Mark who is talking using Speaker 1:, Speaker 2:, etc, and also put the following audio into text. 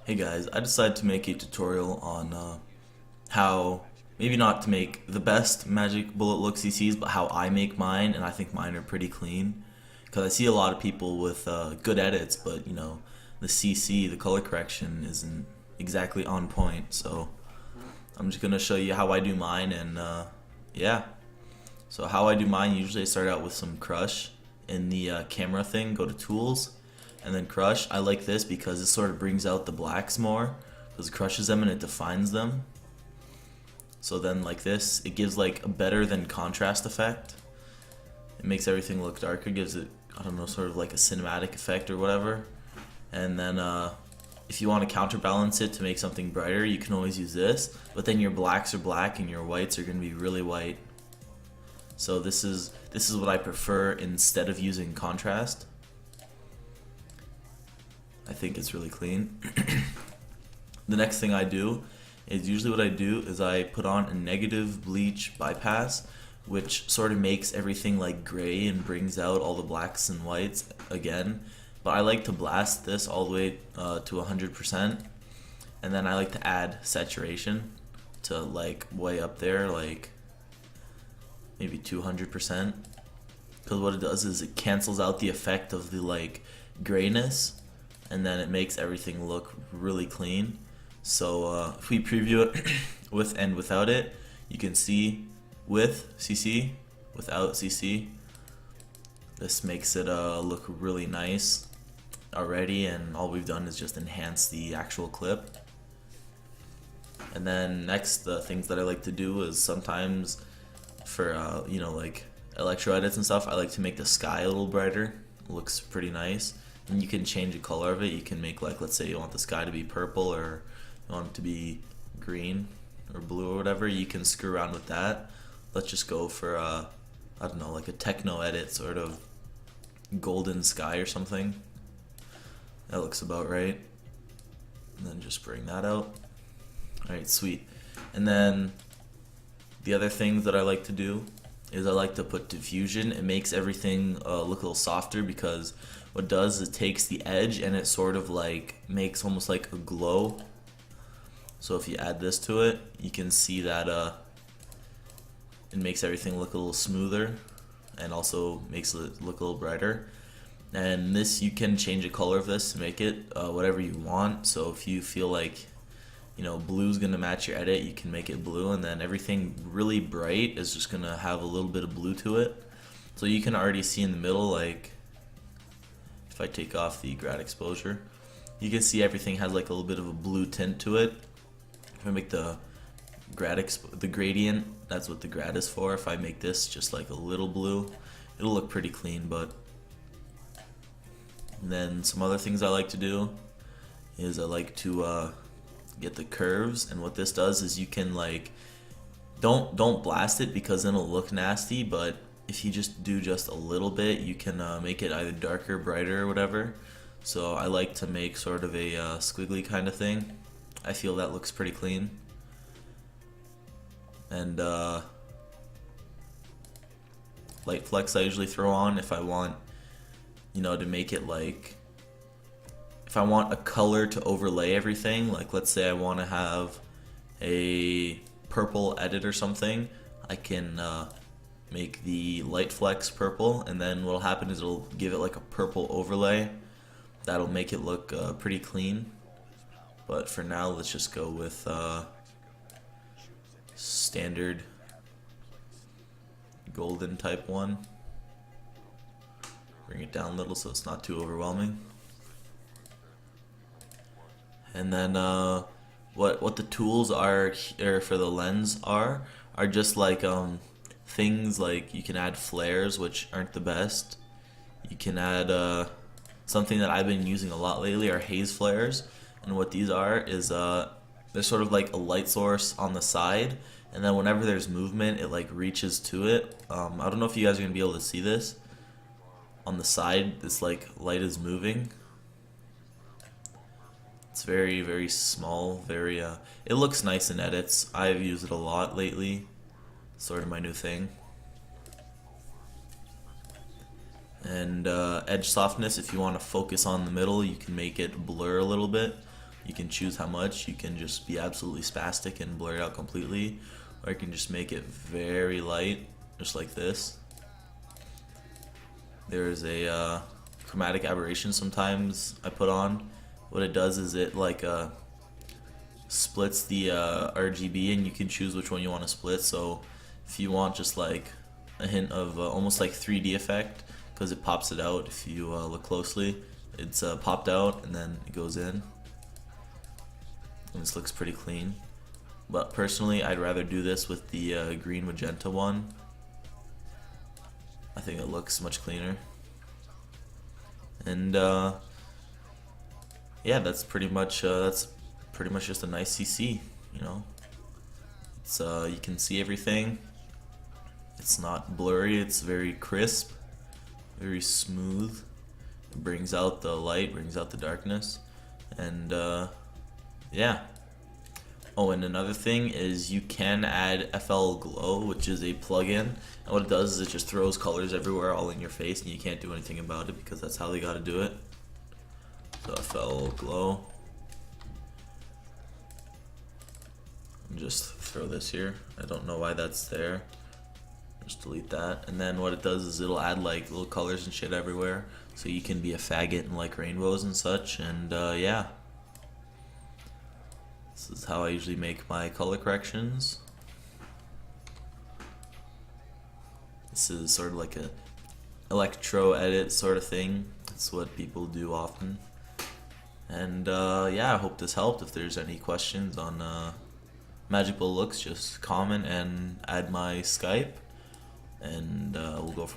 Speaker 1: Hey guys, I decided to make a tutorial on how, maybe not to make the best magic bullet look CCs, but how I make mine, and I think mine are pretty clean. Because I see a lot of people with good edits, but the CC, the color correction, isn't exactly on point. So I'm just going to show you how I do mine, and yeah. So how I do mine, usually I start out with some crush in the camera thing, go to tools, and then crush. I like this because it sort of brings out the blacks more, because it crushes them and it defines them. So then like this, it gives like a better than contrast effect. It makes everything look darker, gives it, I don't know, sort of like a cinematic effect or whatever. And then if you want to counterbalance it to make something brighter, you can always use this, but then your blacks are black and your whites are going to be really white. So this is what I prefer instead of using contrast. I think it's really clean. The next thing I do is usually what I do is I put on a negative bleach bypass, which sort of makes everything like gray and brings out all the blacks and whites again. But I like to blast this all the way to 100%, and then I like to add saturation to like way up there, like maybe 200%, because what it does is it cancels out the effect of the like grayness, and then it makes everything look really clean. So if we preview it with and without it, you can see with CC, without CC, this makes it look really nice already, and all we've done is just enhance the actual clip. And then next, the things that I like to do is sometimes for like Electro edits and stuff, I like to make the sky a little brighter. It looks pretty nice. And you can change the color of it. You can make, like, let's say you want the sky to be purple, or you want it to be green or blue or whatever. You can screw around with that. Let's just go for I don't know, like a techno edit, sort of golden sky or something. That looks about right. And then just bring that out. Alright, sweet. And then the other things that I like to do is I like to put diffusion. It makes everything look a little softer, because what it does is it takes the edge and it sort of like makes almost like a glow. So if you add this to it, you can see that it makes everything look a little smoother, and also makes it look a little brighter. And this, you can change the color of this to make it whatever you want. So if you feel like blue's gonna match your edit, you can make it blue, and then everything really bright is just gonna have a little bit of blue to it. So you can already see in the middle, like if I take off the grad exposure, you can see everything has like a little bit of a blue tint to it. If I make the the gradient, that's what the grad is for. If I make this just like a little blue, it'll look pretty clean. But and then some other things I like to do is I like to get the curves, and what this does is you can like don't blast it, because then it'll look nasty, but if you just do just a little bit, you can make it either darker, brighter, or whatever. So I like to make sort of a squiggly kind of thing. I feel that looks pretty clean. And light flex I usually throw on if I want to make it like, if I want a color to overlay everything, like let's say I want to have a purple edit or something, I can make the light flex purple, and then what'll happen is it'll give it like a purple overlay. That'll make it look pretty clean. But for now, let's just go with standard golden type one. Bring it down a little so it's not too overwhelming. And then what the tools are here for the lens are just like things like you can add flares, which aren't the best. You can add something that I've been using a lot lately are haze flares, and what these are is they're sort of like a light source on the side, and then whenever there's movement, it like reaches to it. I don't know if you guys are gonna be able to see this. On the side, this like light is moving. It's very, very small, very it looks nice in edits. I've used it a lot lately. Sort of my new thing. And edge softness, if you want to focus on the middle, you can make it blur a little bit. You can choose how much. You can just be absolutely spastic and blur it out completely, or you can just make it very light, just like this. There's a chromatic aberration sometimes I put on. What it does is it like splits the RGB, and you can choose which one you want to split. So if you want just like a hint of almost like 3D effect, because it pops it out if you look closely. It's popped out and then it goes in. And this looks pretty clean. But personally, I'd rather do this with the green magenta one. I think it looks much cleaner. And yeah, that's pretty much just a nice CC. You know, it's you can see everything. It's not blurry. It's very crisp, very smooth. It brings out the light, brings out the darkness, and yeah. Oh, and another thing is you can add FL Glow, which is a plugin, and what it does is it just throws colors everywhere, all in your face, and you can't do anything about it because that's how they gotta do it. So FL Glow. Just throw this here. I don't know why that's there. Just delete that. And then what it does is it'll add like little colors and shit everywhere, so you can be a faggot and like rainbows and such. And yeah. This is how I usually make my color corrections. This is sort of like a electro edit sort of thing. That's what people do often. And yeah, I hope this helped. If there's any questions on Magic Bull looks, just comment and add my Skype, and we'll go from